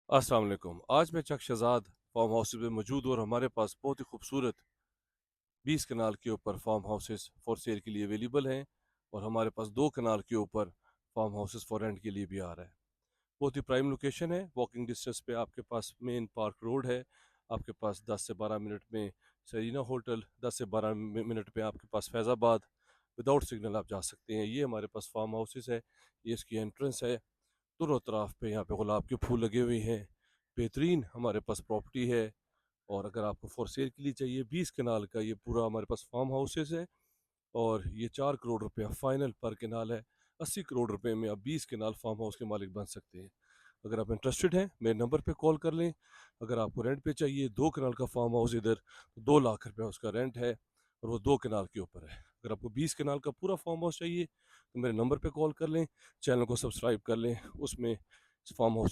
अस्सलाम वालेकुम। आज मैं चक शहजाद फार्म हाउस में मौजूद हूँ और हमारे पास बहुत ही खूबसूरत 20 कनाल के ऊपर फार्म हाउसेस फॉर सेल के लिए अवेलेबल हैं और हमारे पास 2 कनाल के ऊपर फार्म हाउसेस फॉर रेंट के लिए भी आ रहा है। बहुत ही प्राइम लोकेशन है, वॉकिंग डिस्टेंस पे आपके पास मेन पार्क रोड है। आपके पास 10 से 12 मिनट में सरीना होटल, 10 से 12 मिनट में आपके पास फैज़ाबाद विदाउट सिग्नल आप जा सकते हैं। ये हमारे पास फार्म हाउसेस है, ये इसकी एंट्रेंस है। दोनों तरफ पे यहाँ पे गुलाब के फूल लगे हुए हैं। बेहतरीन हमारे पास प्रॉपर्टी है। और अगर आपको फॉर सेल के लिए चाहिए, 20 कनाल का ये पूरा हमारे पास फार्म हाउसेस है और ये 4 करोड़ रुपया फाइनल पर कनाल है। 80 करोड़ रुपए में आप 20 कनाल फार्म हाउस के मालिक बन सकते हैं। अगर आप इंटरेस्टेड हैं, मेरे नंबर पे कॉल कर लें। अगर आपको रेंट पे चाहिए, 2 कनाल का फार्म हाउस इधर, तो 2 लाख रुपया उसका रेंट है और वो 2 कनाल के ऊपर है। अगर आपको 20 कनाल का पूरा फार्म हाउस चाहिए तो मेरे नंबर पे कॉल कर लें, चैनल को सब्सक्राइब कर लें। उसमें फार्म हाउस